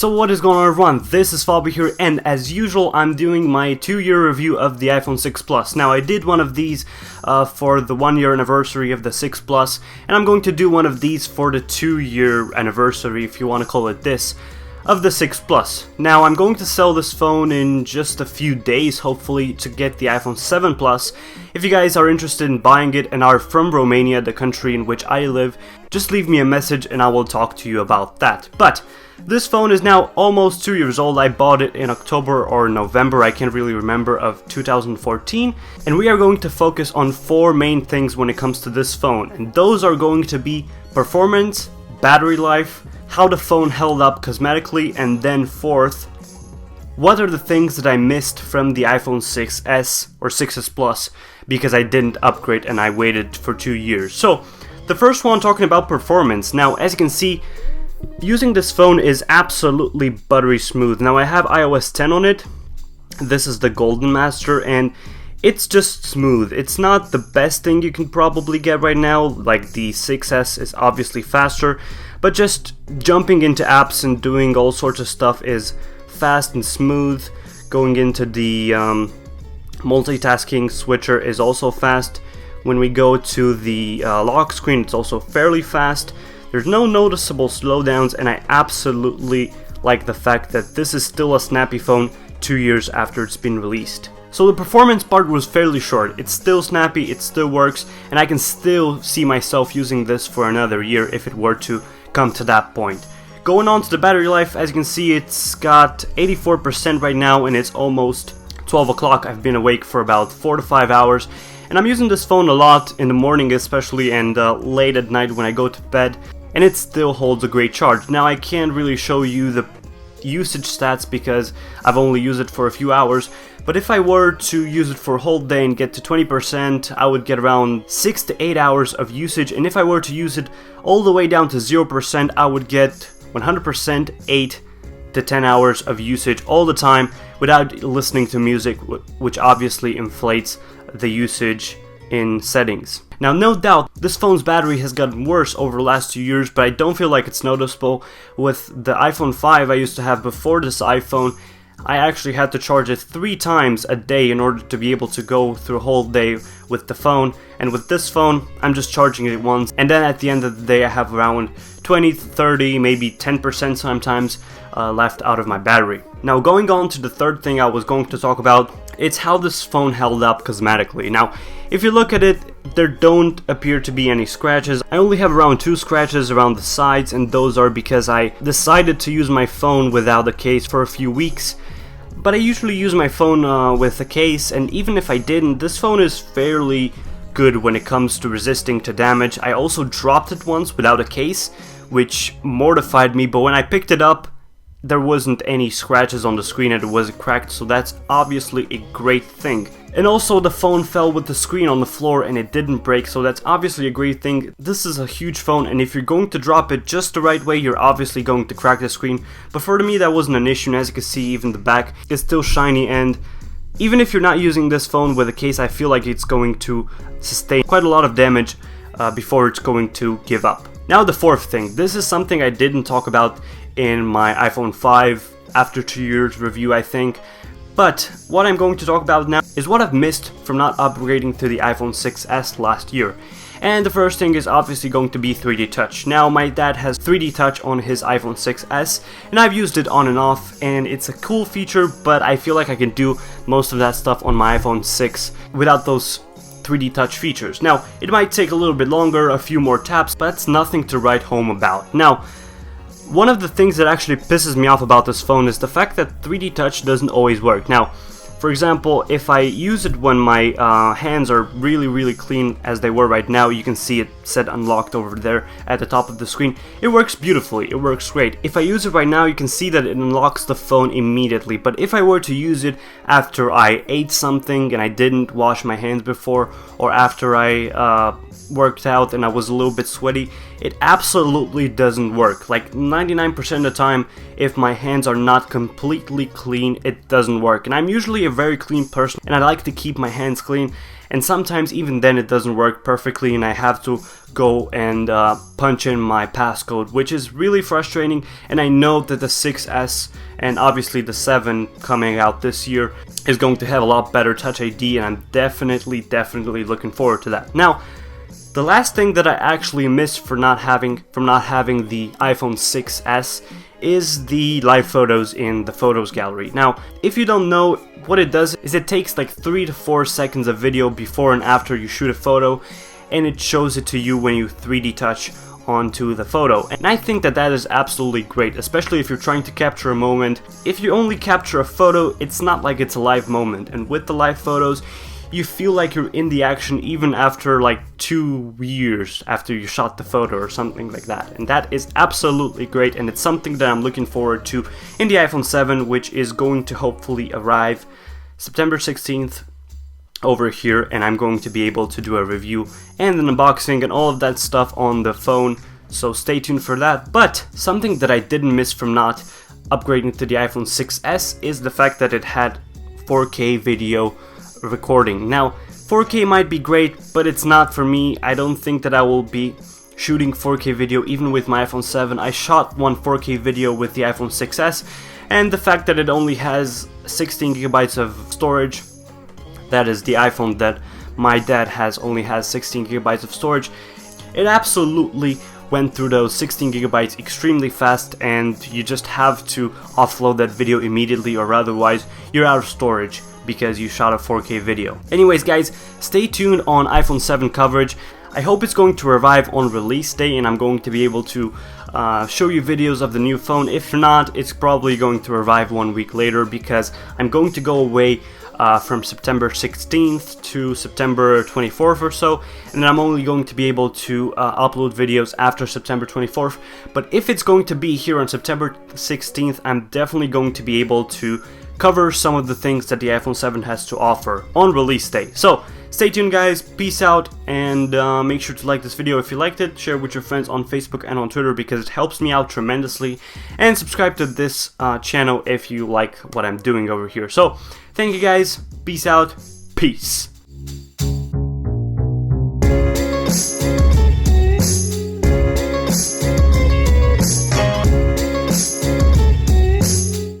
So what is going on, everyone? This is Fabi here, and as usual I'm doing my 2-year review of the iPhone 6 Plus. Now I did one of these for the 1-year anniversary of the 6 Plus, and I'm going to do one of these for the 2-year anniversary, if you want to call it this, of the 6 Plus. Now I'm going to sell this phone in just a few days, hopefully, to get the iPhone 7 Plus. If you guys are interested in buying it and are from Romania, the country in which I live, just leave me a message and I will talk to you about that. But this phone is now almost 2 years old. I bought it in October or November, I can't really remember, of 2014. And we are going to focus on 4 main things when it comes to this phone. And those are going to be performance, battery life, how the phone held up cosmetically, and then fourth, what are the things that I missed from the iPhone 6s or 6s Plus because I didn't upgrade and I waited for 2 years. So the first one, talking about performance. Now as you can see, using this phone is absolutely buttery smooth. Now I have iOS 10 on it. This is the Golden Master, and it's just smooth. It's not the best thing you can probably get right now, like the 6S is obviously faster, but just jumping into apps and doing all sorts of stuff is fast and smooth. Going into the multitasking switcher is also fast. When we go to the lock screen, it's also fairly fast. There's no noticeable slowdowns, and I absolutely like the fact that this is still a snappy phone 2 years after it's been released. So the performance part was fairly short. It's still snappy, it still works, and I can still see myself using this for another year if it were to come to that point. Going on to the battery life, as you can see, it's got 84% right now, and it's almost 12 o'clock. I've been awake for about 4 to 5 hours, and I'm using this phone a lot in the morning especially, and late at night when I go to bed, and it still holds a great charge. Now I can't really show you the usage stats because I've only used it for a few hours, but if I were to use it for a whole day and get to 20%, I would get around 6 to 8 hours of usage, and if I were to use it all the way down to 0%, I would get 100% 8 to 10 hours of usage all the time without listening to music, which obviously inflates the usage in settings. Now no doubt this phone's battery has gotten worse over the last 2 years, but I don't feel like it's noticeable. With the iPhone 5 I used to have before this iPhone, I actually had to charge it 3 times a day in order to be able to go through a whole day with the phone, and with this phone I'm just charging it once, and then at the end of the day I have around 20, 30, maybe 10% sometimes left out of my battery. Now going on to the third thing I was going to talk about, it's how this phone held up cosmetically. Now if you look at it, there don't appear to be any scratches. I only have around 2 scratches around the sides, and those are because I decided to use my phone without a case for a few weeks. But I usually use my phone with a case, and even if I didn't, this phone is fairly good when it comes to resisting to damage. I also dropped it once without a case, which mortified me, but when I picked it up, there wasn't any scratches on the screen and it wasn't cracked, so that's obviously a great thing. And also the phone fell with the screen on the floor and it didn't break, so that's obviously a great thing. This is a huge phone, and if you're going to drop it just the right way, you're obviously going to crack the screen. But for me that wasn't an issue, and as you can see, even the back is still shiny, and even if you're not using this phone with a case, I feel like it's going to sustain quite a lot of damage before it's going to give up. Now the fourth thing, this is something I didn't talk about in my iPhone 5 after 2 years review, I think. But what I'm going to talk about now is what I've missed from not upgrading to the iPhone 6s last year. And the first thing is obviously going to be 3D Touch. Now my dad has 3D Touch on his iPhone 6s, and I've used it on and off, and it's a cool feature, but I feel like I can do most of that stuff on my iPhone 6 without those 3D Touch features. Now it might take a little bit longer, a few more taps, but that's nothing to write home about. Now one of the things that actually pisses me off about this phone is the fact that 3D Touch doesn't always work. Now, for example, if I use it when my hands are really clean, as they were right now, you can see it said unlocked over there at the top of the screen. It works beautifully, it works great. If I use it right now, you can see that it unlocks the phone immediately, but if I were to use it after I ate something and I didn't wash my hands before, or after I worked out and I was a little bit sweaty, it absolutely doesn't work. Like 99% of the time, if my hands are not completely clean, it doesn't work. And I'm usually a very clean person, and I like to keep my hands clean, and sometimes even then it doesn't work perfectly and I have to go and punch in my passcode, which is really frustrating. And I know that the 6S and obviously the 7 coming out this year is going to have a lot better Touch ID, and I'm definitely looking forward to that. Now, the last thing that I actually missed from not having the iPhone 6S is the live photos in the photos gallery. Now, if you don't know, what it does is it takes like 3 to 4 seconds of video before and after you shoot a photo, and it shows it to you when you 3D touch onto the photo. And I think that that is absolutely great, especially if you're trying to capture a moment. If you only capture a photo, it's not like it's a live moment, and with the live photos, you feel like you're in the action even after like 2 years after you shot the photo or something like that. And that is absolutely great, and it's something that I'm looking forward to in the iPhone 7, which is going to hopefully arrive September 16th over here, and I'm going to be able to do a review and an unboxing and all of that stuff on the phone, so stay tuned for that. But something that I didn't miss from not upgrading to the iPhone 6S is the fact that it had 4K video recording. Now, 4K might be great, but it's not for me. I don't think that I will be shooting 4K video even with my iPhone 7. I shot one 4K video with the iPhone 6S, and the fact that it only has 16 gigabytes of storage, that is the iPhone that my dad has only has 16 gigabytes of storage, it absolutely went through those 16 gigabytes extremely fast, and you just have to offload that video immediately or otherwise you're out of storage because you shot a 4K video. Anyways guys, stay tuned on iPhone 7 coverage. I hope it's going to revive on release day and I'm going to be able to show you videos of the new phone. If not, it's probably going to revive 1 week later because I'm going to go away from September 16th to September 24th or so, and then I'm only going to be able to upload videos after September 24th. But if it's going to be here on September 16th, I'm definitely going to be able to cover some of the things that the iPhone 7 has to offer on release day. So stay tuned guys, peace out, and make sure to like this video if you liked it, share with your friends on Facebook and on Twitter because it helps me out tremendously, and subscribe to this channel if you like what I'm doing over here. So thank you guys, peace out, peace.